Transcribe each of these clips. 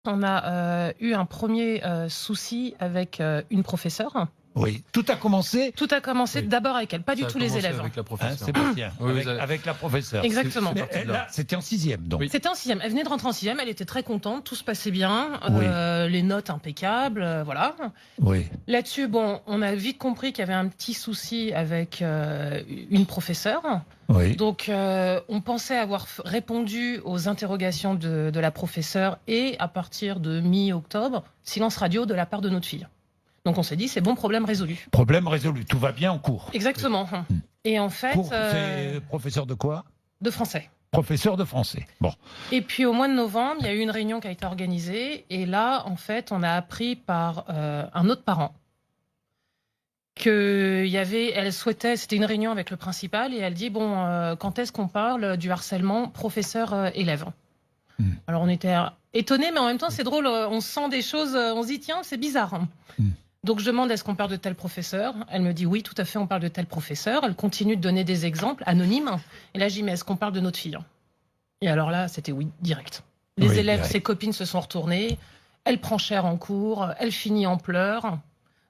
On a eu un premier souci avec une professeure. Oui, tout a commencé. Tout a commencé d'abord avec elle, pas du tout les élèves. Avec la professeure. Sébastien, avec la professeure. Exactement. Là, c'était en 6e, donc. Oui. C'était en 6e. Elle venait de rentrer en 6e, elle était très contente, tout se passait bien, les notes impeccables, voilà. Oui. Là-dessus, bon, on a vite compris qu'il y avait un petit souci avec une professeure. Oui. Donc, on pensait avoir répondu aux interrogations de la professeure et à partir de mi-octobre, silence radio de la part de notre fille. Donc on s'est dit, c'est bon, problème résolu. Problème résolu, tout va bien en cours. Exactement. Oui. Et en fait... C'est professeur de quoi? De français. Professeur de français, bon. Et puis au mois de novembre, il y a eu une réunion qui a été organisée. Et là, en fait, on a appris par un autre parent qu'il y avait... Elle souhaitait... C'était une réunion avec le principal et elle dit, bon, quand est-ce qu'on parle du harcèlement professeur-élève? Alors on était étonnés, mais en même temps, c'est drôle. On sent des choses, on se dit, tiens, c'est bizarre. Donc je demande, est-ce qu'on parle de tel professeur? Elle me dit, oui, tout à fait, on parle de tel professeur. Elle continue de donner des exemples anonymes. Et là, je dis, mais est-ce qu'on parle de notre fille? Et alors là, c'était oui, direct. Les élèves, ses copines se sont retournées. Elle prend cher en cours. Elle finit en pleurs.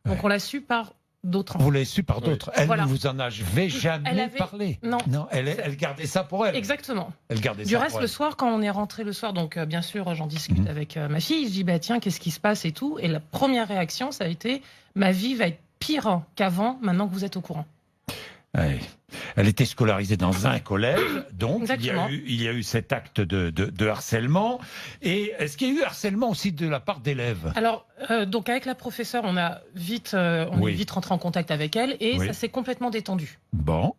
Donc on l'a su par d'autres. Vous l'avez su par d'autres. Elle voilà. ne vous en avait jamais parlé. Non. Elle gardait ça pour elle. Exactement. Elle gardait du ça reste, pour le soir, quand on est rentré le soir, donc bien sûr, j'en discute avec ma fille. Je dis, bah, tiens, qu'est-ce qui se passe et tout. Et la première réaction, ça a été, ma vie va être pire qu'avant, maintenant que vous êtes au courant. Ouais. Elle était scolarisée dans un collège, donc Exactement. il y a eu cet acte de harcèlement. Et est-ce qu'il y a eu harcèlement aussi de la part d'élèves? Alors, donc avec la professeure, on est vite rentré en contact avec elle et ça s'est complètement détendu. Bon.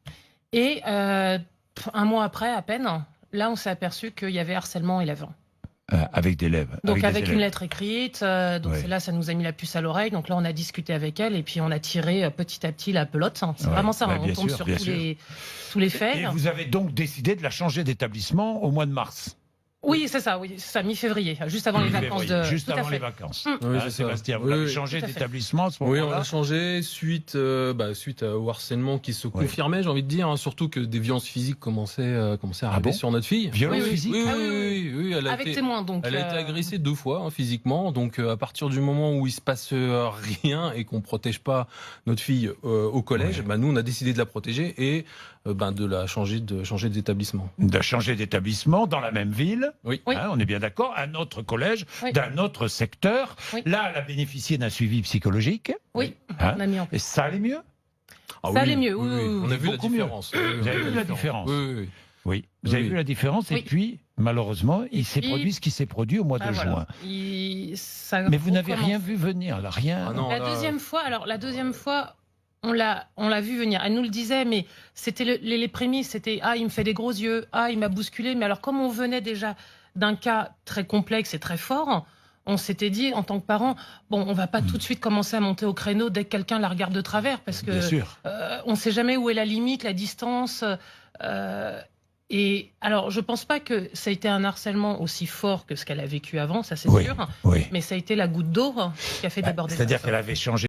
Et un mois après, à peine, là, on s'est aperçu qu'il y avait harcèlement élève. Avec des élèves. Donc avec une lettre écrite, là ça nous a mis la puce à l'oreille, donc là on a discuté avec elle et puis on a tiré petit à petit la pelote. C'est vraiment ça, on tombe sur tous les faits. Et vous avez donc décidé de la changer d'établissement au mois de mars? Oui, c'est ça, mi-février, juste avant les vacances. Juste avant les vacances. Oui, Sébastien, vous avez changé d'établissement à ce moment-là? Oui, on a changé suite au harcèlement qui se confirmait, j'ai envie de dire, surtout que des violences physiques commençaient à arriver sur notre fille. Violences physiques? Oui, elle avec témoin, donc. Elle a été agressée 2 fois physiquement, donc à partir du moment où il se passe rien et qu'on protège pas notre fille au collège, nous on a décidé de la protéger et de la changer d'établissement. De changer d'établissement dans la même ville? Oui. Hein, on est bien d'accord, un autre collège, d'un autre secteur. Là, elle a bénéficié d'un suivi psychologique. Oui, hein, on a mis en place. Et ça allait mieux? Ça allait mieux, oui. On a vu la différence. Vous avez vu la différence? Oui. Vous avez vu la différence et puis, malheureusement, il s'est produit ce qui s'est produit au mois de juin. Mais vous n'avez rien vu venir, là, rien. Deuxième fois, on l'a vu venir. Elle nous le disait, mais c'était les prémices, c'était il me fait des gros yeux, il m'a bousculé. Mais alors, comme on venait déjà d'un cas très complexe et très fort, on s'était dit, en tant que parents, on va pas tout de suite commencer à monter au créneau dès que quelqu'un la regarde de travers, parce que on sait jamais où est la limite, la distance. Et alors, je pense pas que ça a été un harcèlement aussi fort que ce qu'elle a vécu avant, ça c'est sûr. Mais ça a été la goutte d'eau qui a fait déborder. C'est-à-dire qu'elle avait changé